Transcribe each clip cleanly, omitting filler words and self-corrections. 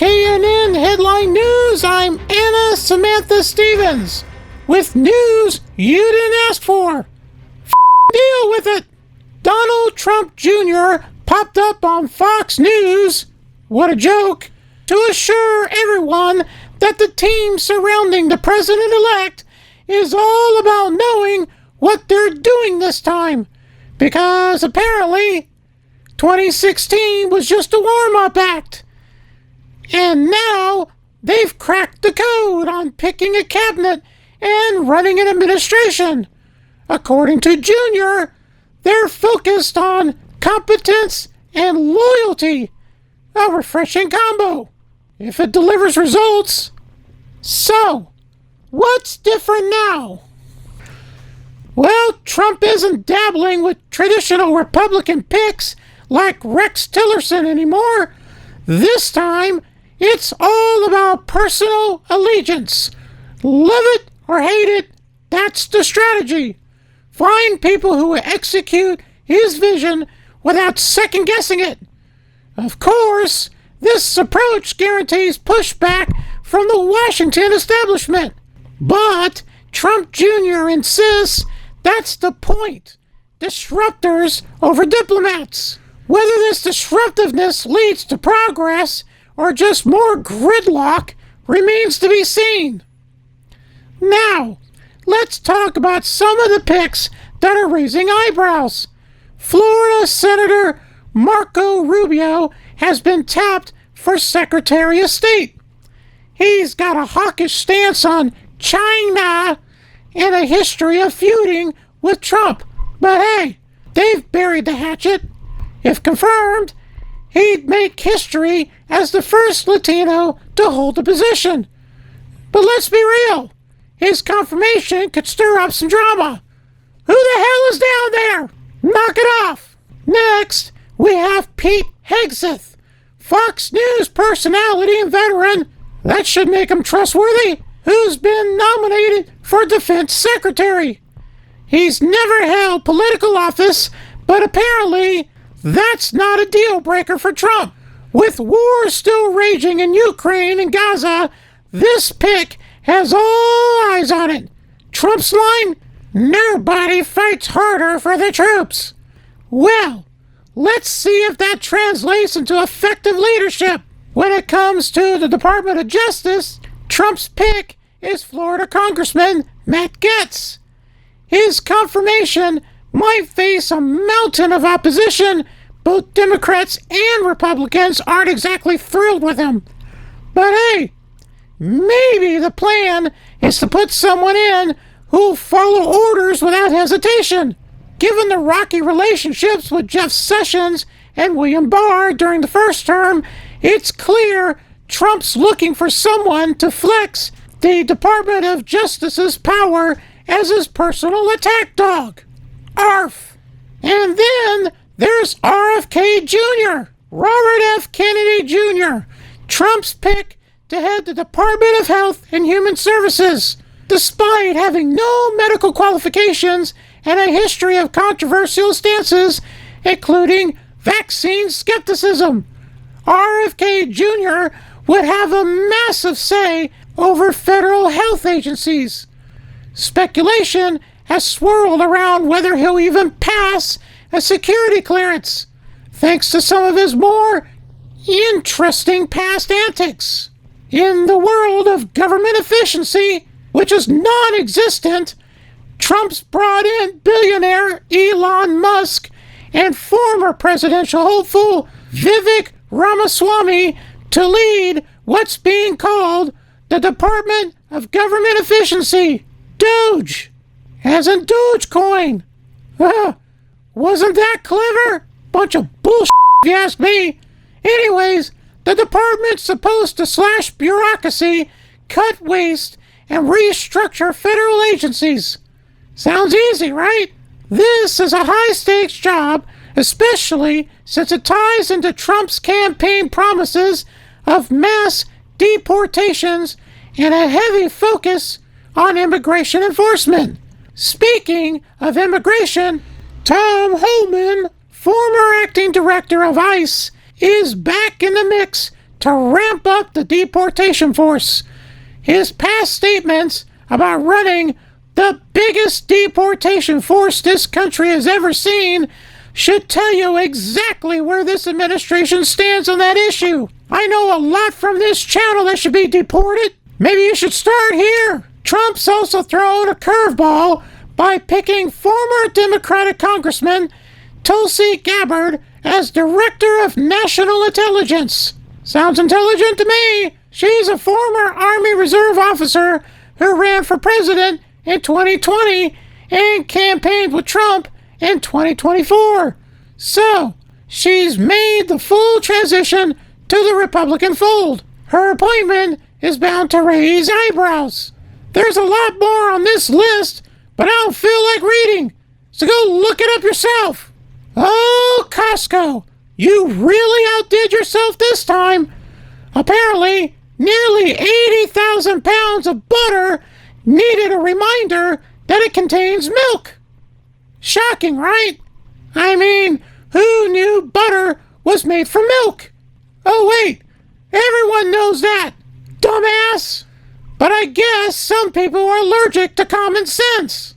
KNN Headline News, I'm Anna Samantha Stevens, with news you didn't ask for. Deal with it. Donald Trump Jr. popped up on Fox News, what a joke, to assure everyone that the team surrounding the president-elect is all about knowing what they're doing this time, because apparently 2016 was just a warm-up act. And now they've cracked the code on picking a cabinet and running an administration. According to Junior, they're focused on competence and loyalty. A refreshing combo, if it delivers results. So, what's different now? Well, Trump isn't dabbling with traditional Republican picks like Rex Tillerson anymore. This time, it's all about personal allegiance. Love it or hate it, that's the strategy. Find people who execute his vision without second-guessing it. Of course, this approach guarantees pushback from the Washington establishment. But Trump Jr. insists that's the point. Disruptors over diplomats. Whether this disruptiveness leads to progress or just more gridlock remains to be seen. Now, let's talk about some of the picks that are raising eyebrows. Florida Senator Marco Rubio has been tapped for Secretary of State. He's got a hawkish stance on China and a history of feuding with Trump. But hey, they've buried the hatchet. If confirmed, he'd make history as the first Latino to hold the position. But let's be real, his confirmation could stir up some drama. Who the hell is down there? Knock it off. Next, we have Pete Hegseth, Fox News personality and veteran, that should make him trustworthy, who's been nominated for Defense Secretary. He's never held political office, but apparently that's not a deal breaker for Trump. With war still raging in Ukraine and Gaza, this pick has all eyes on it. Trump's line? Nobody fights harder for the troops. Well, let's see if that translates into effective leadership. When it comes to the Department of Justice, Trump's pick is Florida Congressman Matt Gaetz. His confirmation might face a mountain of opposition. Both Democrats and Republicans aren't exactly thrilled with him. But hey, maybe the plan is to put someone in who'll follow orders without hesitation. Given the rocky relationships with Jeff Sessions and William Barr during the first term, it's clear Trump's looking for someone to flex the Department of Justice's power as his personal attack dog. ARF. And then there's RFK Jr., Robert F. Kennedy Jr., Trump's pick to head the Department of Health and Human Services. Despite having no medical qualifications and a history of controversial stances, including vaccine skepticism, RFK Jr. would have a massive say over federal health agencies. Speculation has swirled around whether he'll even pass a security clearance, thanks to some of his more interesting past antics. In the world of government efficiency, which is non-existent, Trump's brought in billionaire Elon Musk and former presidential hopeful Vivek Ramaswamy to lead what's being called the Department of Government Efficiency, Doge, as in Dogecoin. Wasn't that clever? Bunch of bullshit, if you ask me. Anyways, the department's supposed to slash bureaucracy, cut waste, and restructure federal agencies. Sounds easy, right? This is a high-stakes job, especially since it ties into Trump's campaign promises of mass deportations and a heavy focus on immigration enforcement. Speaking of immigration, Tom Homan, former acting director of ICE, is back in the mix to ramp up the deportation force. His past statements about running the biggest deportation force this country has ever seen should tell you exactly where this administration stands on that issue. I know a lot from this channel that should be deported. Maybe you should start here. Trump's also thrown a curveball by picking former Democratic Congressman Tulsi Gabbard as Director of National Intelligence. Sounds intelligent to me. She's a former Army Reserve officer who ran for president in 2020 and campaigned with Trump in 2024. So, she's made the full transition to the Republican fold. Her appointment is bound to raise eyebrows. There's a lot more on this list, but I don't feel like reading, so go look it up yourself. Oh, Costco, you really outdid yourself this time. Apparently, nearly 80,000 pounds of butter needed a reminder that it contains milk. Shocking, right? I mean, who knew butter was made from milk? Oh, wait, everyone knows that, dumbass. But I guess some people are allergic to common sense.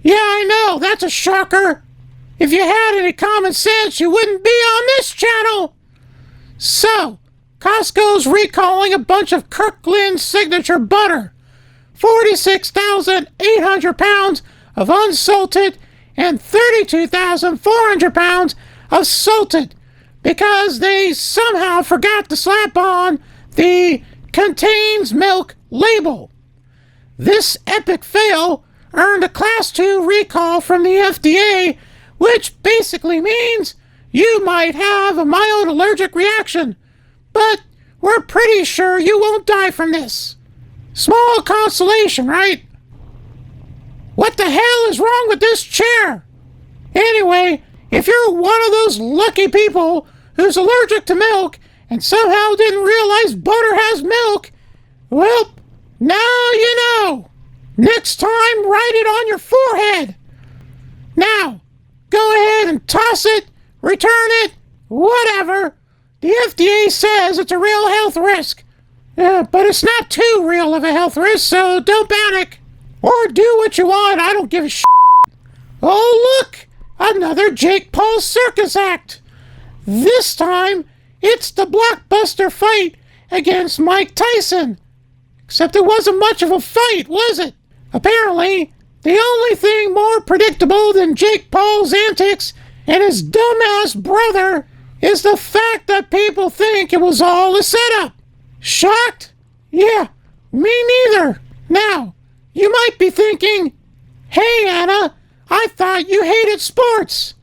Yeah, I know, that's a shocker. If you had any common sense, you wouldn't be on this channel. So, Costco's recalling a bunch of Kirkland Signature butter, 46,800 pounds of unsalted and 32,400 pounds of salted, because they somehow forgot to slap on the contains milk label. This epic fail earned a Class 2 recall from the FDA, which basically means you might have a mild allergic reaction, but we're pretty sure you won't die from this. Small consolation, right? What the hell is wrong with this chair? Anyway, if you're one of those lucky people who's allergic to milk and somehow didn't realize butter has milk, well, now you know. Next time, write it on your forehead. Now, go ahead and toss it, return it, whatever. The FDA says it's a real health risk. But it's not too real of a health risk, so don't panic. Or do what you want, I don't give a shit. Oh, look! Another Jake Paul circus act. This time, it's the blockbuster fight against Mike Tyson. Except it wasn't much of a fight, was it? Apparently, the only thing more predictable than Jake Paul's antics and his dumbass brother is the fact that people think it was all a setup. Shocked? Yeah, me neither. Now, you might be thinking, hey Anna, I thought you hated sports.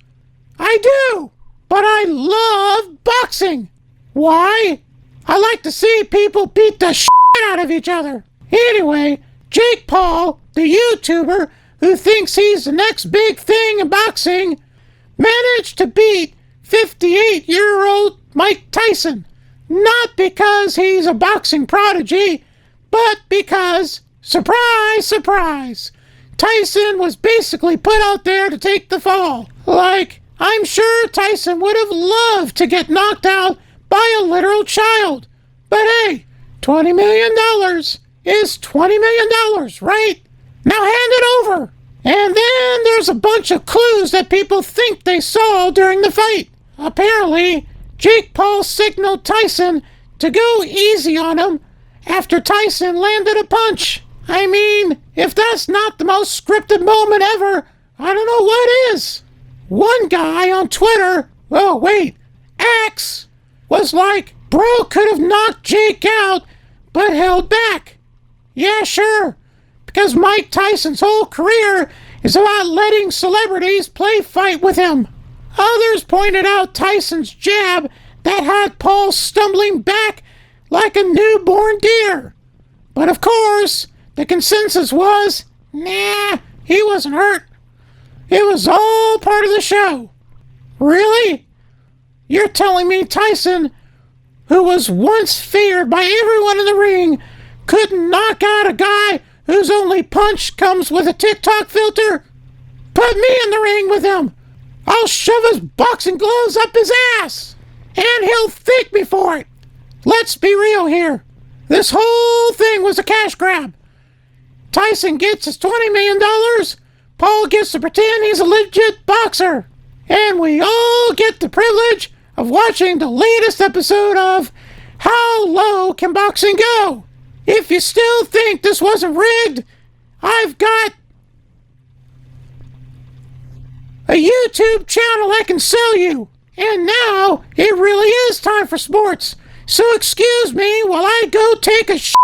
I do, but I love boxing. Why? I like to see people beat the shit out of each other. Anyway, Jake Paul, the YouTuber who thinks he's the next big thing in boxing, managed to beat 58-year-old Mike Tyson. Not because he's a boxing prodigy, but because, surprise, surprise, Tyson was basically put out there to take the fall. Like, I'm sure Tyson would have loved to get knocked out by a literal child. But hey, $20 million is $20 million, right? Now hand it over. And then there's a bunch of clues that people think they saw during the fight. Apparently, Jake Paul signaled Tyson to go easy on him after Tyson landed a punch. I mean, if that's not the most scripted moment ever, I don't know what is. One guy on Twitter, X, was like, bro could have knocked Jake out, but held back. Yeah, sure, because Mike Tyson's whole career is about letting celebrities play fight with him. Others pointed out Tyson's jab that had Paul stumbling back like a newborn deer. But of course, the consensus was, nah, he wasn't hurt. It was all part of the show. Really? You're telling me Tyson, who was once feared by everyone in the ring, couldn't knock out a guy whose only punch comes with a TikTok filter? Put me in the ring with him. I'll shove his boxing gloves up his ass, and he'll thank me for it. let's be real here. This whole thing was a cash grab. Tyson gets his $20 million. Paul gets to pretend he's a legit boxer. And we all get the privilege of watching the latest episode of How Low Can Boxing Go? If you still think this wasn't rigged, I've got a YouTube channel I can sell you. And now it really is time for sports. So excuse me while I go take a shit.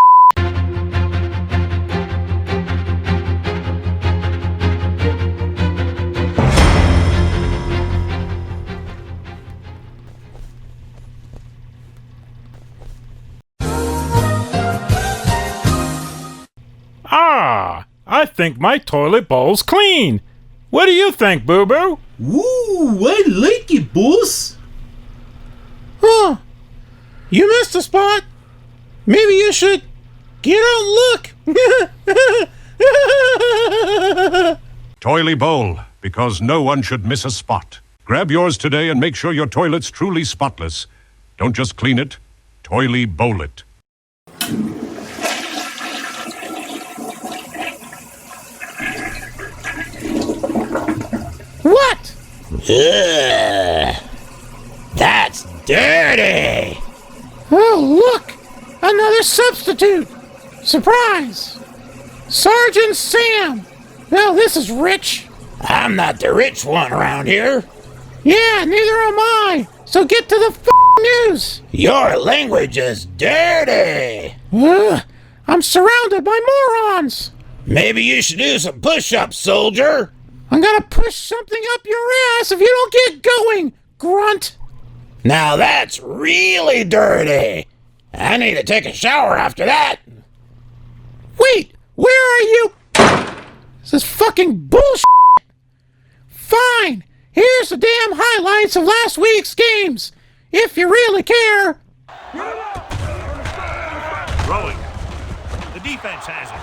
Ah, I think my toilet bowl's clean. What do you think, Boo-Boo? Ooh, I like it, boss. Huh. You missed a spot. Maybe you should get out and look. Toilet Bowl, because no one should miss a spot. Grab yours today and make sure your toilet's truly spotless. Don't just clean it, Toilet Bowl it. What? Ugh, that's dirty. Oh, look! Another substitute! Surprise! Sergeant Sam! Well, this is rich. I'm not the rich one around here. Yeah, neither am I. So get to the news. Your language is dirty. I'm surrounded by morons. Maybe you should do some push-ups, soldier. I'm gonna push something up your ass if you don't get going, grunt. Now that's really dirty. I need to take a shower after that. Wait, where are you? This is fucking bullshit. Fine, here's the damn highlights of last week's games. If you really care. Rolling. The defense has it.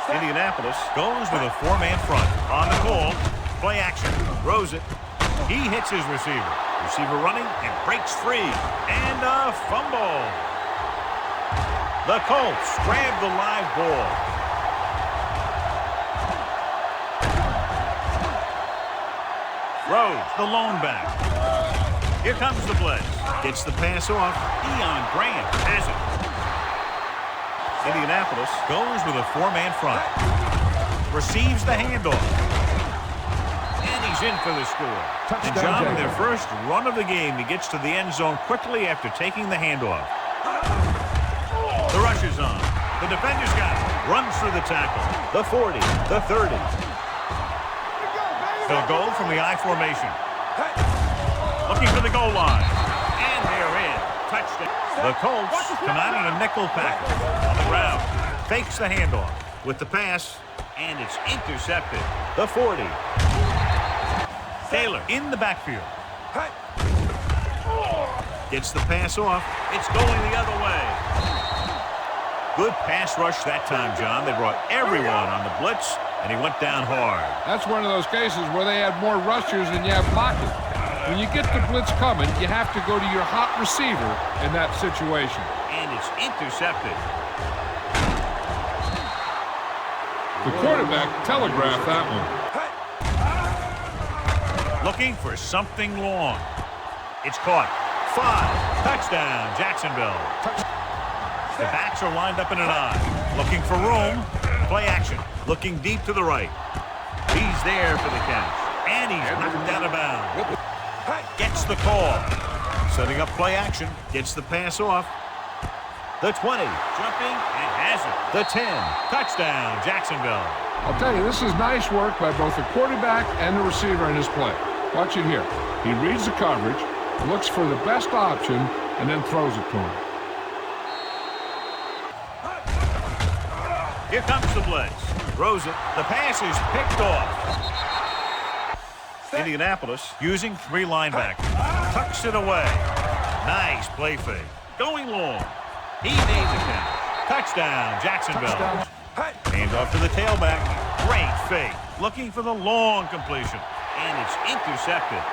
Indianapolis goes with a four-man front. On the call, play action. Throws it. He hits his receiver. Receiver running and breaks free. And a fumble. The Colts grab the live ball. Rhodes, the lone back. Here comes the blitz. Gets the pass off. Deion Grant has it. Indianapolis goes with a four-man front. Receives the handoff. And he's in for the score. And John, in their first run of the game, he gets to the end zone quickly after taking the handoff. The rush is on. The defender's got it. Runs through the tackle. The 40, the 30. They'll go from the I formation. Looking for the goal line. And they're in. Touchdown. The Colts come out in a nickel package. On the ground. Fakes the handoff with the pass. And it's intercepted. The 40. Taylor in the backfield. Gets the pass off. It's going the other way. Good pass rush that time, John. They brought everyone on the blitz, and he went down hard. That's one of those cases where they had more rushers than you have pocket. When you get the blitz coming, you have to go to your hot receiver in that situation. And it's intercepted. The quarterback telegraphed that one. Looking for something long. It's caught. 5. Touchdown, Jacksonville. The backs are lined up in an I. Looking for room. Play action. Looking deep to the right. He's there for the catch. And he's knocked out of bounds. Gets the call. Setting up play action. Gets the pass off. The 20. Jumping and has it. The 10. Touchdown, Jacksonville. I'll tell you, this is nice work by both the quarterback and the receiver in his play. Watch it here. He reads the coverage, looks for the best option, and then throws it to him. Here comes the blitz. Throws it. The pass is picked off. Indianapolis using 3 linebackers. Tucks it away. Nice play fake. Going long. He made the catch. Touchdown, Jacksonville. Hand off to the tailback. Great fake. Looking for the long completion. And it's intercepted.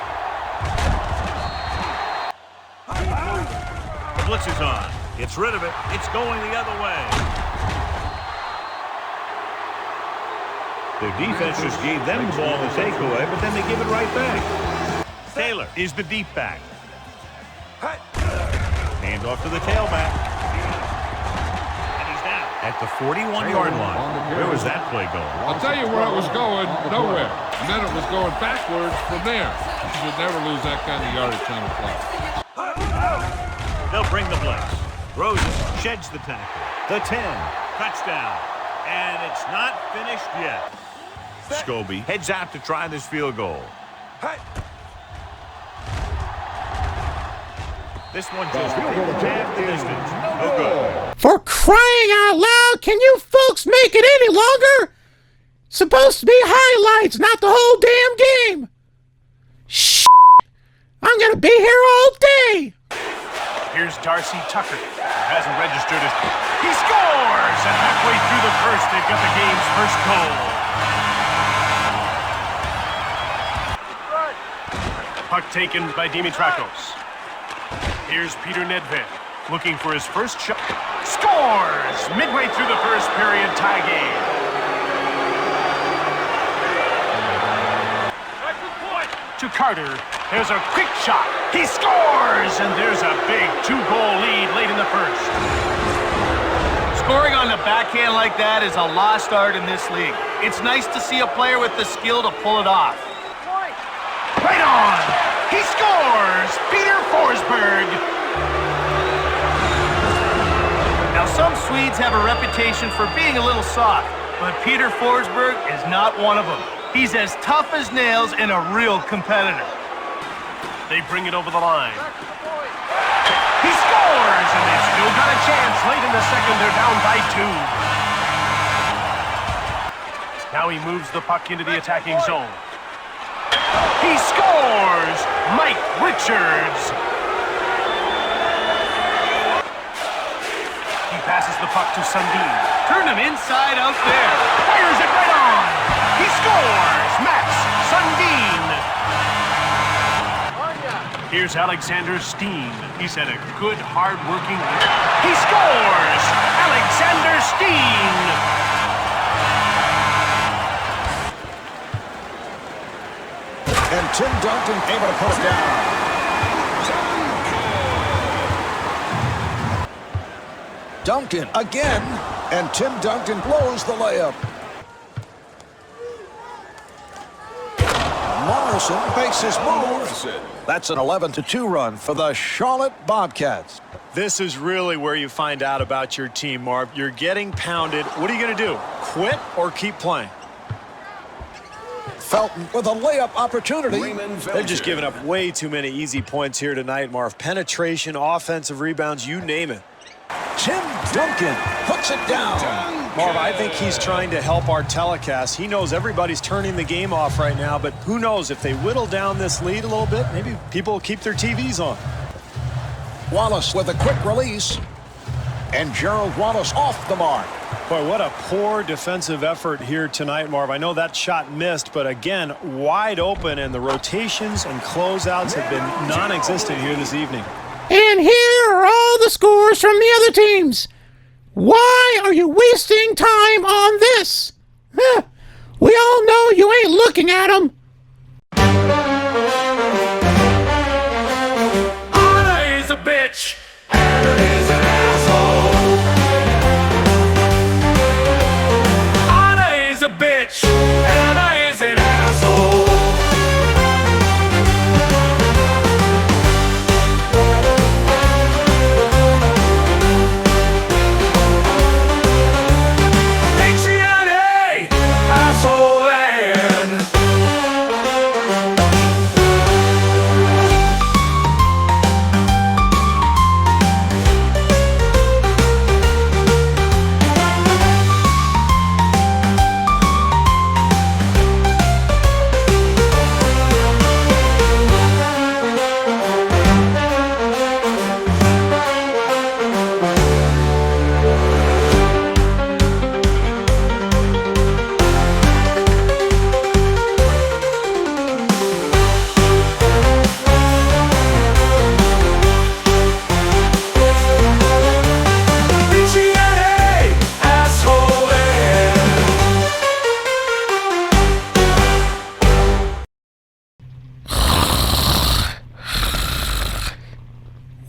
The blitz is on. Gets rid of it. It's going the other way. Their defense just gave them the ball to take away, but then they give it right back. Taylor is the deep back. Hand off to the tailback. And he's down at the 41-yard line. Where was that play going? I'll tell you where it was going, nowhere. And then it was going backwards from there. You should never lose that kind of yardage on the play. They'll bring the blitz. Roses sheds the tackle. The 10. Touchdown. And it's not finished yet. Scobie heads out to try this field goal. This one just half the distance. No good. For crying out loud, can you folks make it any longer? Supposed to be highlights, not the whole damn game. Shh! I'm gonna be here all day. Here's Darcy Tucker, who hasn't registered it. He scores! And halfway through the first, they've got the game's first goal. Puck taken by Dimitrakos. Here's Peter Nedved, looking for his first shot. Scores! Midway through the first period, tie game. To Carter. There's a quick shot. He scores! And there's a big 2-goal lead late in the first. Scoring on the backhand like that is a lost art in this league. It's nice to see a player with the skill to pull it off. Right on! He scores! Peter Forsberg! Now, some Swedes have a reputation for being a little soft, but Peter Forsberg is not one of them. He's as tough as nails and a real competitor. They bring it over the line. He scores! And they've still got a chance. Late in the second, they're down by 2. Now he moves the puck into the attacking zone. He scores! Mike Richards! He passes the puck to Sundin. Turn him inside out there. Fires it right on! He scores! Max Sundin! Here's Alexander Steen. He's had a good, hard-working week. He scores! Alexander Steen! And Tim Duncan able to put it down. Duncan again, and Tim Duncan blows the layup. Morrison makes his move. That's an 11-2 run for the Charlotte Bobcats. This is really where you find out about your team, Marv. You're getting pounded. What are you going to do? Quit or keep playing? Felton with a layup opportunity. They've just given up way too many easy points here tonight, Marv. Penetration, offensive rebounds, you name it. Tim Duncan puts it down. Marv, I think he's trying to help our telecast. He knows everybody's turning the game off right now, but who knows, if they whittle down this lead a little bit, maybe people will keep their TVs on. Wallace with a quick release. And Gerald Wallace off the mark. Boy, what a poor defensive effort here tonight, Marv. I know that shot missed, but again, wide open, and the rotations and closeouts have been non-existent here this evening. And here are all the scores from the other teams. Why are you wasting time on this? We all know you ain't looking at them. Anna is a bitch. Anna is an asshole. Anna is a bitch. Anna is an asshole.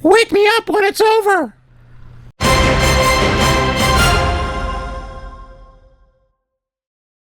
Wake me up when it's over.